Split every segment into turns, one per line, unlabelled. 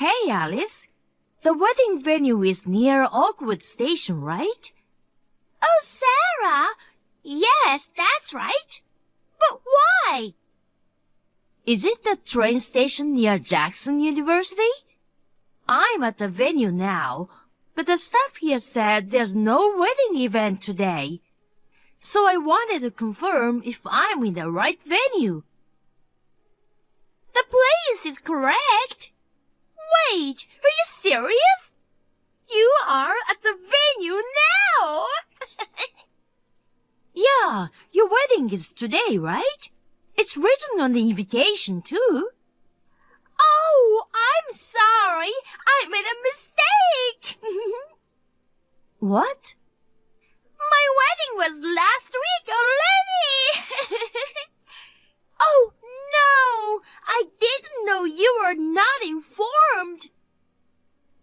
Hey, Alice. The wedding venue is near Oakwood Station, right?
Oh, Sarah! Yes, that's right. But why?
Is it the train station near Jackson University? I'm at the venue now, but the staff here said there's no wedding event today. So I wanted to confirm if I'm in the right venue.
The place is correct. Wait, are you serious? You are at the venue now!
Yeah, your wedding is today, right? It's written on the invitation, too.
Oh, I'm sorry. I made a mistake.
What?
My wedding was last week already. Oh, no. I didn't know you were not informed.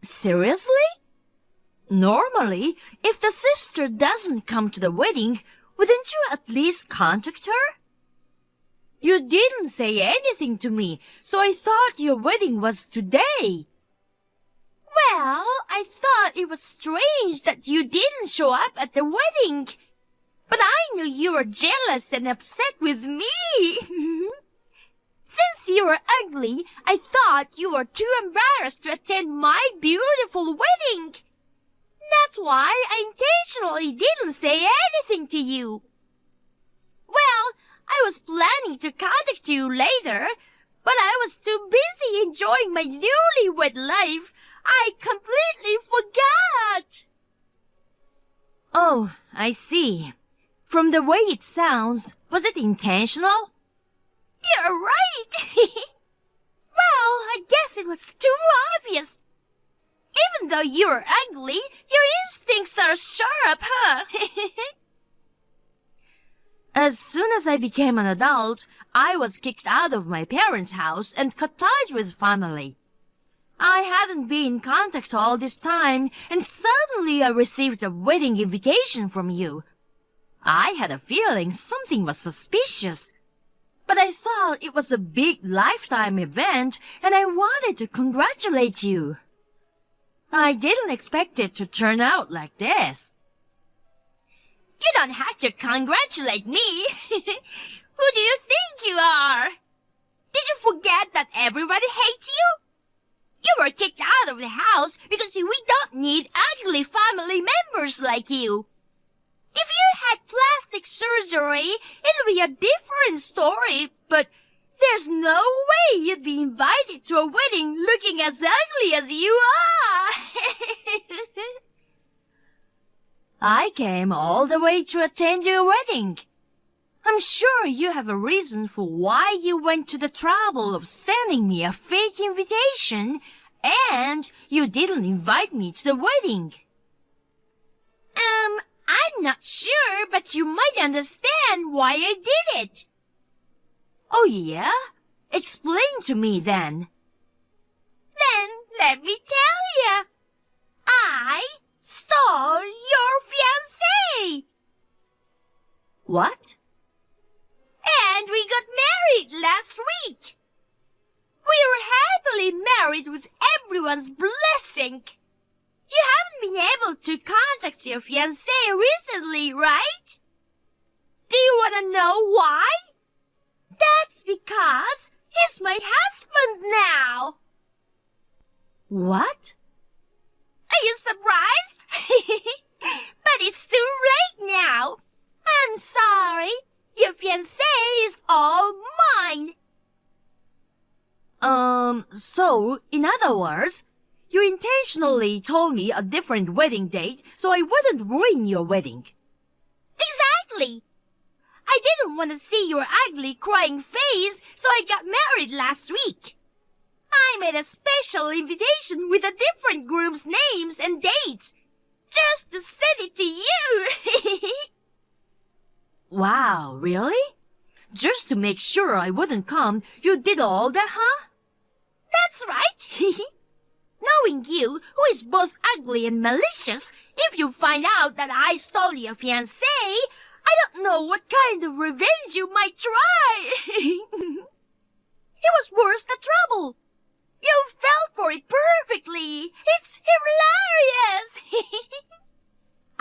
Seriously? Normally, if the sister doesn't come to the wedding, wouldn't you at least contact her? You didn't say anything to me, so I thought your wedding was today.
Well, I thought it was strange that you didn't show up at the wedding. But I knew you were jealous and upset with me. Since you were ugly, I thought you were too embarrassed to attend my beautiful wedding. That's why I intentionally didn't say anything to you. Well, I was planning to contact you later, but I was too busy enjoying my newlywed life. I completely forgot.
Oh, I see. From the way it sounds, was it intentional?
You're right. Well, I guess it was too obvious. Even though you're ugly, your instincts are sharp, huh?
As soon as I became an adult, I was kicked out of my parents' house and cut ties with family. I hadn't been in contact all this time, and suddenly I received a wedding invitation from you. I had a feeling something was suspicious, but I thought it was a big lifetime event, and I wanted to congratulate you. I didn't expect it to turn out like this.
You don't have to congratulate me. Who do you think you are? Did you forget that everybody hates you? You were kicked out of the house because we don't need ugly family members like you. If you had plastic surgery, it'll be a different story, but there's no way you'd be invited to a wedding looking as ugly as you are.
I came all the way to attend your wedding. I'm sure you have a reason for why you went to the trouble of sending me a fake invitation, and you didn't invite me to the wedding.
I'm not sure, but you might understand why I did it.
Oh, yeah? Explain to me then.
Then let me tell you. I stole your fiancé.
What?
And we got married last week. We were happily married with everyone's blessing. You haven't been able to contact your fiancé recently, right? Do you want to know why? That's because he's my husband now.
What?
Are you surprised? But it's too late now. I'm sorry. Your fiancé is all mine.
So, in other words, you intentionally told me a different wedding date so I wouldn't ruin your wedding.
Exactly. I didn't want to see your ugly crying face, so I got married last week. I made a special invitation with the different groups' names and dates, just to send it to you.
Wow, really? Just to make sure I wouldn't come, you did all that, huh?
That's right. Knowing you, who is both ugly and malicious, if you find out that I stole your fiancé, I don't know what kind of revenge you might try. It was worse than trouble. You fell for it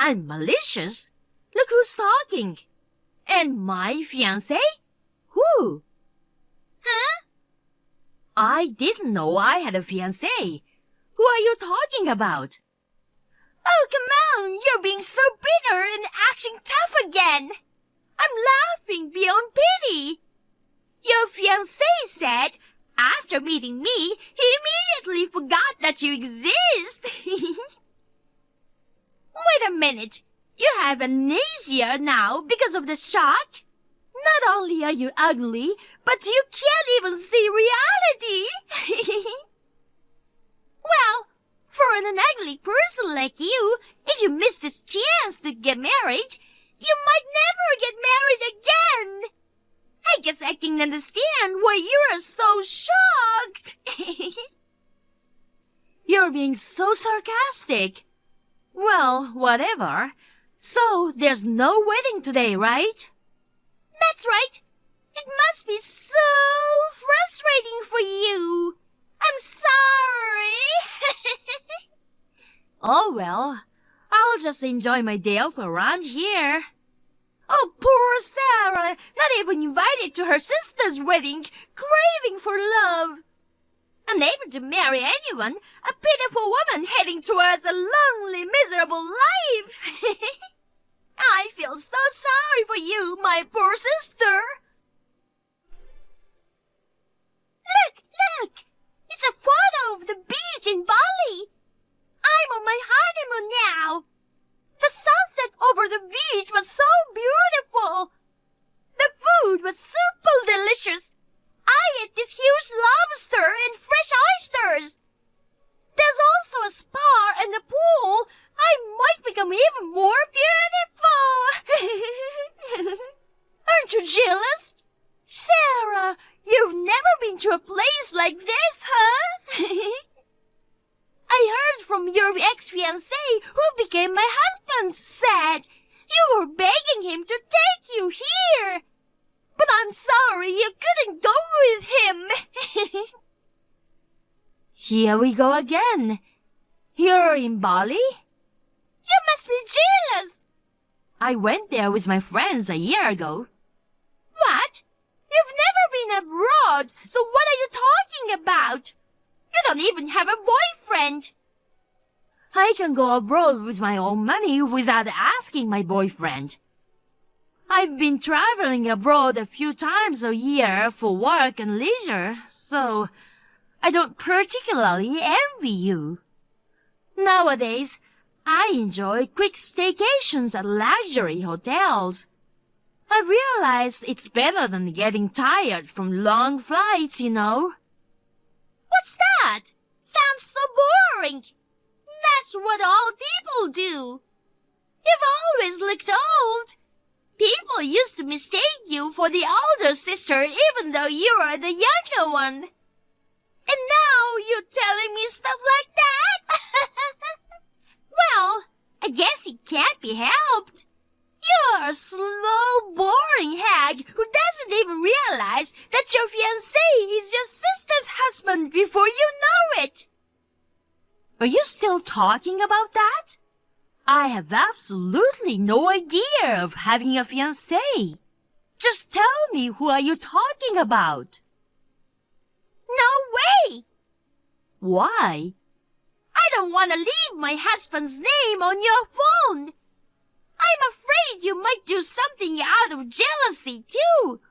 I'm malicious? Look who's talking. And my fiancé? Who?
Huh?
I didn't know I had a fiancé. Who are you talking about?
Oh, come on! You're being so bitter and acting tough again! I'm laughing beyond pity! Your fiancé said, after meeting me, he immediately forgot that you exist! Wait a minute! You have amnesia now because of the shock? Not only are you ugly, but you can't even see reality! Well, for an ugly person like you, if you miss this chance to get married, you might never get married again! I guess I can understand why you are so shocked!
You're being so sarcastic. Well, whatever. So, there's no wedding today, right?
That's right. It must be so frustrating for you. I'm sorry.
Oh well, I'll just enjoy my day off around here. Oh, poor Sarah, not even invited to her sister's wedding, craving for love.
Unable to marry anyone, a pitiful woman heading towards a lonely, miserable life. I feel so sorry for you, my poor sister. Look! It's a photo of the beach in Bali. I'm on my honeymoon now. The sunset over the beach was so beautiful. The food was super delicious. I ate this huge lobster and fresh oysters. There's also a spa and a pool. I might become even more beautiful. Aren't you jealous? Sarah, you've never been to a place like this, huh? I heard from your ex-fiancé, who became my husband, said you were begging him to take you here. But I'm sorry you couldn't go with him.
Here we go again. You're in Bali?
You must be jealous.
I went there with my friends a year ago.
What? You've never been abroad, so what are you talking about? You don't even have a boyfriend.
I can go abroad with my own money without asking my boyfriend. I've been traveling abroad a few times a year for work and leisure, so I don't particularly envy you. Nowadays, I enjoy quick staycations at luxury hotels. I've realized it's better than getting tired from long flights, you know.
What's that? Sounds so boring. That's what old people do. You've always looked old. People used to mistake you for the older sister even though you are the younger one. And now you're telling me stuff like that? Well, I guess it can't be helped. You're a slow, boring hag who doesn't even realize that your fiancé is your sister's husband before you know it.
Are you still talking about that? I have absolutely no idea of having a fiancé. Just tell me, who are you talking about?
No way!
Why?
I don't want to leave my husband's name on your phone. I'm afraid you might do something out of jealousy, too.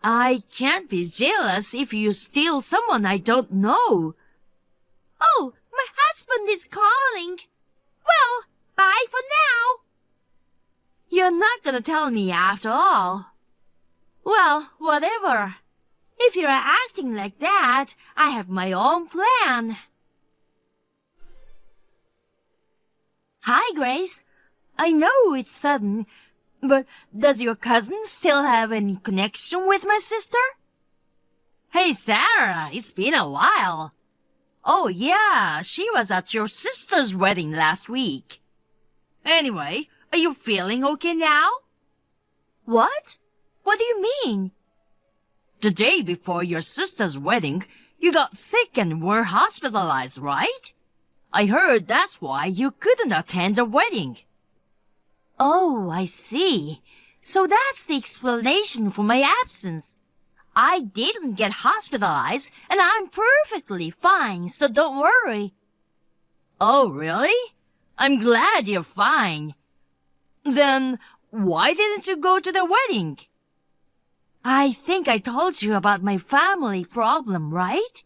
I can't be jealous if you steal someone I don't know.
Oh, my husband is calling. Well, bye for now.
You're not gonna tell me after all. Well, whatever. If you're acting like that, I have my own plan. Hi, Grace. I know it's sudden, but does your cousin still have any connection with my sister? Hey, Sarah, it's been a while. Oh, yeah, she was at your sister's wedding last week. Anyway, are you feeling okay now? What? What do you mean? The day before your sister's wedding, you got sick and were hospitalized, right? I heard that's why you couldn't attend the wedding.
Oh, I see. So that's the explanation for my absence. I didn't get hospitalized, and I'm perfectly fine, so don't worry.
Oh, really? I'm glad you're fine. Then, why didn't you go to the wedding?
I think I told you about my family problem, right?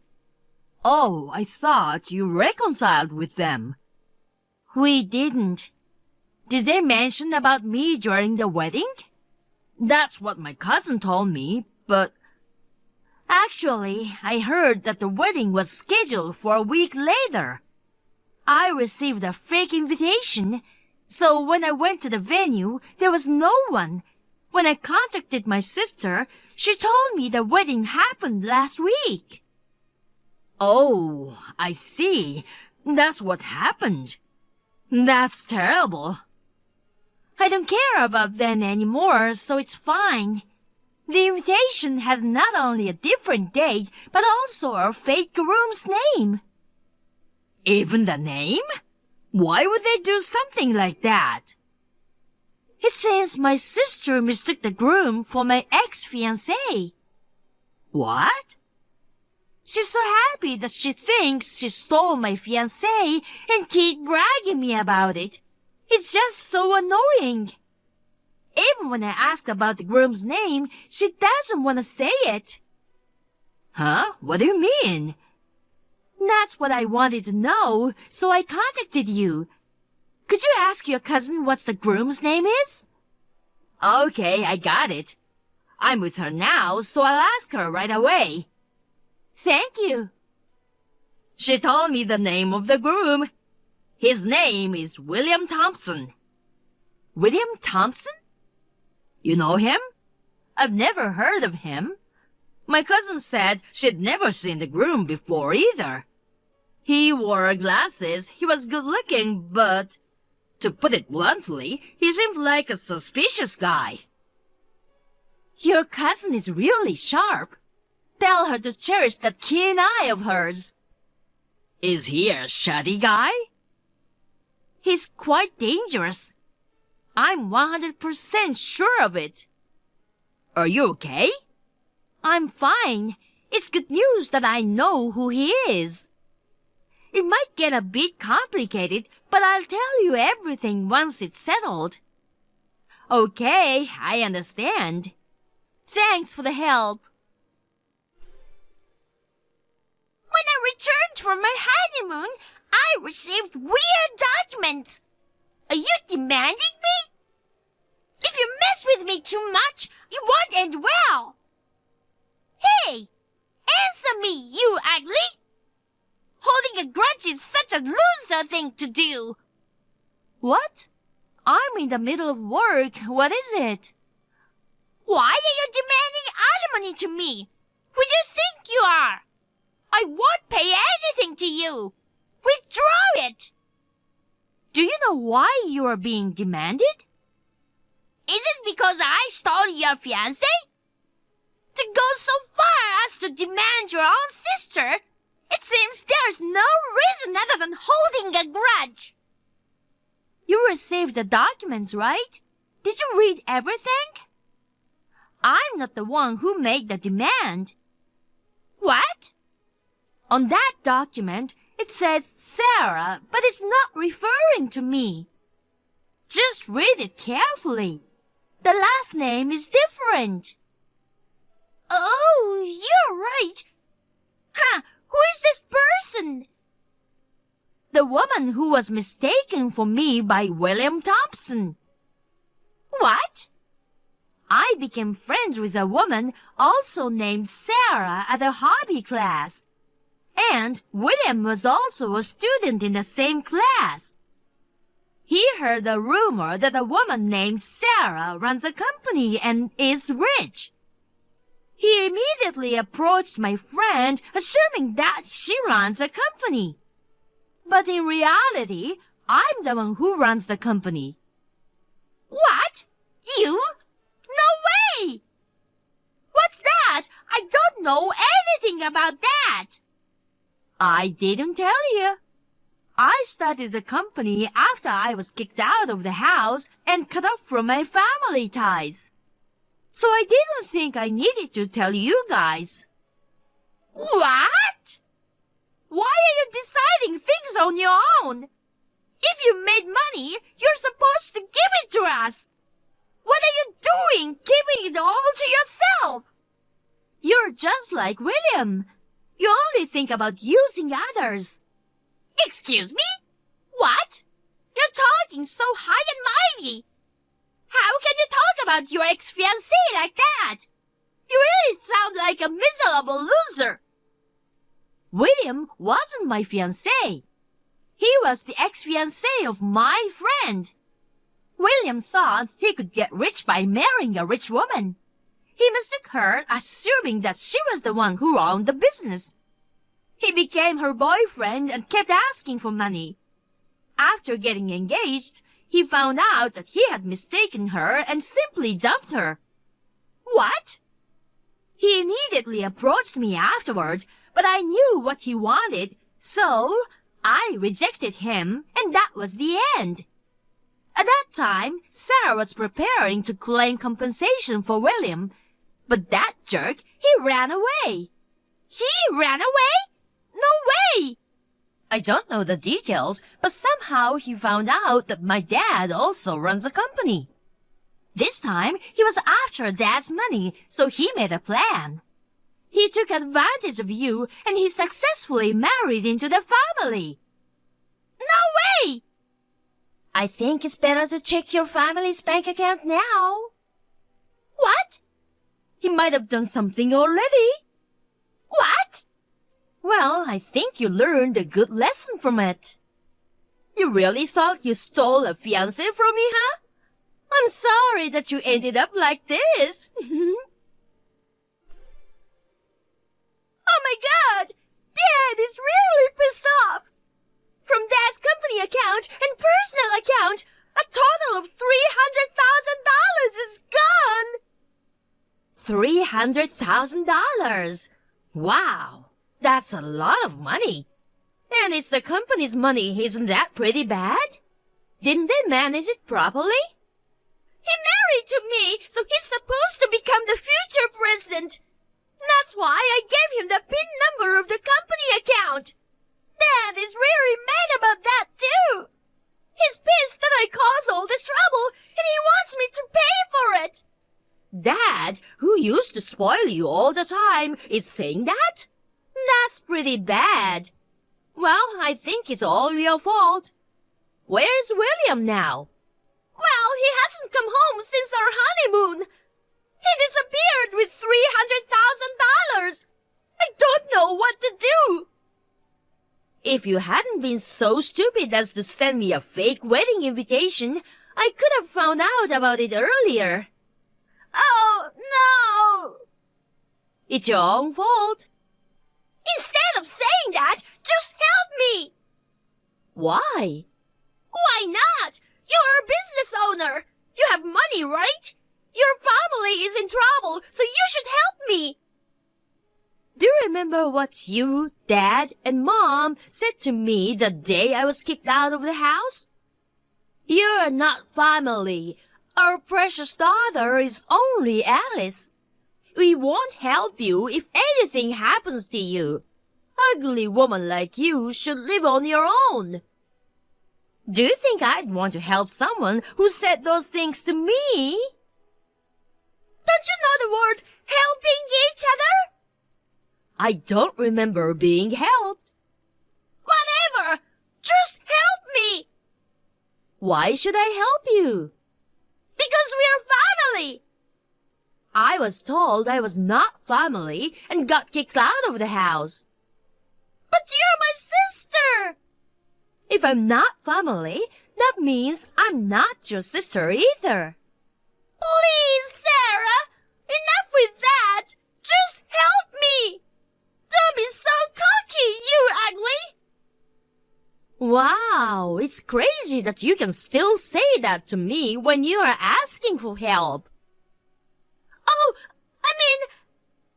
Oh, I thought you reconciled with them.
We didn't. Did they mention about me during the wedding?
That's what my cousin told me, but...
Actually, I heard that the wedding was scheduled for a week later. I received a fake invitation, so when I went to the venue, there was no one. When I contacted my sister, she told me the wedding happened last week.
Oh, I see. That's what happened. That's terrible.
I don't care about them anymore, so it's fine. The invitation had not only a different date, but also a fake groom's name.
Even the name? Why would they do something like that?
It seems my sister mistook the groom for my ex-fiancé.
What?
She's so happy that she thinks she stole my fiancé and keep bragging me about it. It's just so annoying. Even when I ask about the groom's name, she doesn't want to say it.
Huh? What do you mean?
That's what I wanted to know, so I contacted you. Could you ask your cousin what the groom's name is?
Okay, I got it. I'm with her now, so I'll ask her right away.
Thank you.
She told me the name of the groom. His name is William Thompson.
William Thompson?
You know him? I've never heard of him. My cousin said she'd never seen the groom before either. He wore glasses, he was good-looking, but, to put it bluntly, he seemed like a suspicious guy.
Your cousin is really sharp. Tell her to cherish that keen eye of hers.
Is he a shoddy guy?
He's quite dangerous. I'm 100% sure of it.
Are you okay?
I'm fine. It's good news that I know who he is. It might get a bit complicated, but I'll tell you everything once it's settled.
Okay, I understand.
Thanks for the help. When I returned from my honeymoon, I received weird documents. Are you demanding me? If you mess with me too much, it won't end well. Hey, answer me, you ugly! Holding a grudge is such a loser thing to do.
What? I'm in the middle of work. What is it?
Why are you demanding alimony to me? Who do you think you are? I won't pay anything to you. Withdraw it.
Do you know why you are being demanded?
Is it because I stole your fiancé? To go so far as to demand your own sister, it seems there's no reason other than holding a grudge.
You received the documents, right? Did you read everything? I'm not the one who made the demand.
What?
On that document, it says Sarah, but it's not referring to me. Just read it carefully. The last name is different.
Oh, you're right. Huh, who is this person?
The woman who was mistaken for me by William Thompson.
What?
I became friends with a woman also named Sarah at a hobby class. And William was also a student in the same class. He heard a rumor that a woman named Sarah runs a company and is rich. He immediately approached my friend, assuming that she runs a company. But in reality, I'm the one who runs the company.
What? You? No way! What's that? I don't know anything about that.
I didn't tell you. I started the company after I was kicked out of the house and cut off from my family ties. So I didn't think I needed to tell you guys.
What? Why are you deciding things on your own? If you made money, you're supposed to give it to us. What are you doing, keeping it all to yourself?
You're just like William. You only think about using others.
Excuse me? What? You're talking so high and mighty. How can you talk about your ex-fiancé like that? You really sound like a miserable loser.
William wasn't my fiancé. He was the ex-fiancé of my friend. William thought he could get rich by marrying a rich woman. He mistook her, assuming that she was the one who owned the business. He became her boyfriend and kept asking for money. After getting engaged, he found out that he had mistaken her and simply dumped her.
What?
He immediately approached me afterward, but I knew what he wanted, so I rejected him, and that was the end. At that time, Sarah was preparing to claim compensation for William, but that jerk, he ran away.
He ran away? No way!
I don't know the details, but somehow he found out that my dad also runs a company. This time, he was after Dad's money, so he made a plan. He took advantage of you, and he successfully married into the family.
No way!
I think it's better to check your family's bank account now.
What?
He might have done something already.
What?
Well, I think you learned a good lesson from it. You really thought you stole a fiancé from me, huh? I'm sorry that you ended up like this.
Oh my God! Dad is really pissed off! From Dad's company account and personal account, a total of $300,000 is gone!
$300,000. Wow, that's a lot of money. And it's the company's money, isn't that pretty bad? Didn't they manage it properly?
He married to me, so he's supposed to become the future president. That's why I gave him the PIN number of the company account. Dad is really mad about that too. He's pissed that I caused all this trouble, and he wants me to pay for it.
Dad, who used to spoil you all the time, is saying that? That's pretty bad. Well, I think it's all your fault. Where's William now?
Well, he hasn't come home since our honeymoon. He disappeared with $300,000. I don't know what to do.
If you hadn't been so stupid as to send me a fake wedding invitation, I could have found out about it earlier.
Oh, no!
It's your own fault.
Instead of saying that, just help me!
Why?
Why not? You're a business owner. You have money, right? Your family is in trouble, so you should help me.
Do you remember what you, Dad, and Mom said to me the day I was kicked out of the house? You're not family. Our precious daughter is only Alice. We won't help you if anything happens to you. Ugly woman like you should live on your own. Do you think I'd want to help someone who said those things to me?
Don't you know the word helping each other?
I don't remember being helped.
Whatever! Just help me!
Why should I help you?
Because we're family!
I was told I was not family and got kicked out of the house.
But you're my sister!
If I'm not family, that means I'm not your sister either.
Please, Sarah! Enough with that! Just help me! Don't be so cocky, you ugly!
Wow, it's crazy that you can still say that to me when you are asking for help.
Oh, I mean,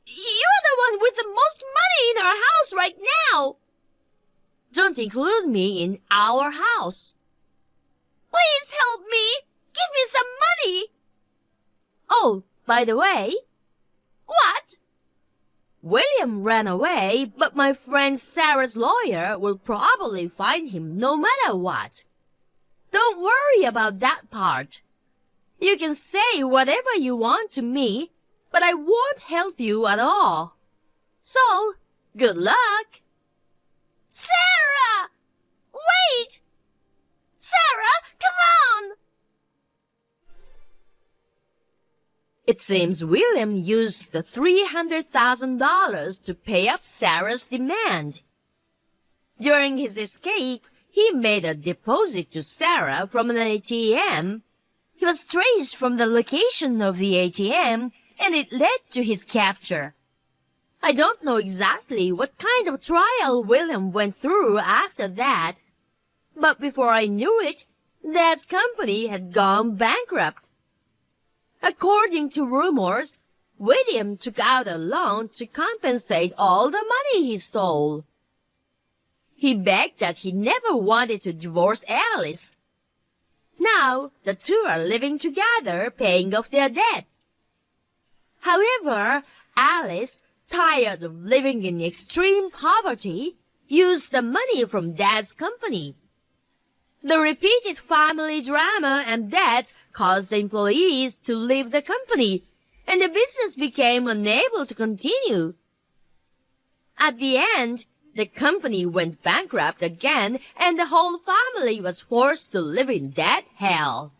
you're the one with the most money in our house right now.
Don't include me in our house.
Please help me! Give me some money!
Oh, by the way,
What?
William ran away, but my friend Sarah's lawyer will probably find him no matter what. Don't worry about that part. You can say whatever you want to me, but I won't help you at all. So, good luck.
Sarah! Wait! Sarah, come on!
It seems William used the $300,000 to pay up Sarah's demand. During his escape, he made a deposit to Sarah from an ATM. He was traced from the location of the ATM, and it led to his capture. I don't know exactly what kind of trial William went through after that, but before I knew it, Dad's company had gone bankrupt. According to rumors, William took out a loan to compensate all the money he stole. He begged that he never wanted to divorce Alice. Now, the two are living together, paying off their debts. However, Alice, tired of living in extreme poverty, used the money from Dad's company. The repeated family drama and debt caused the employees to leave the company, and the business became unable to continue. At the end, the company went bankrupt again, and the whole family was forced to live in that hell.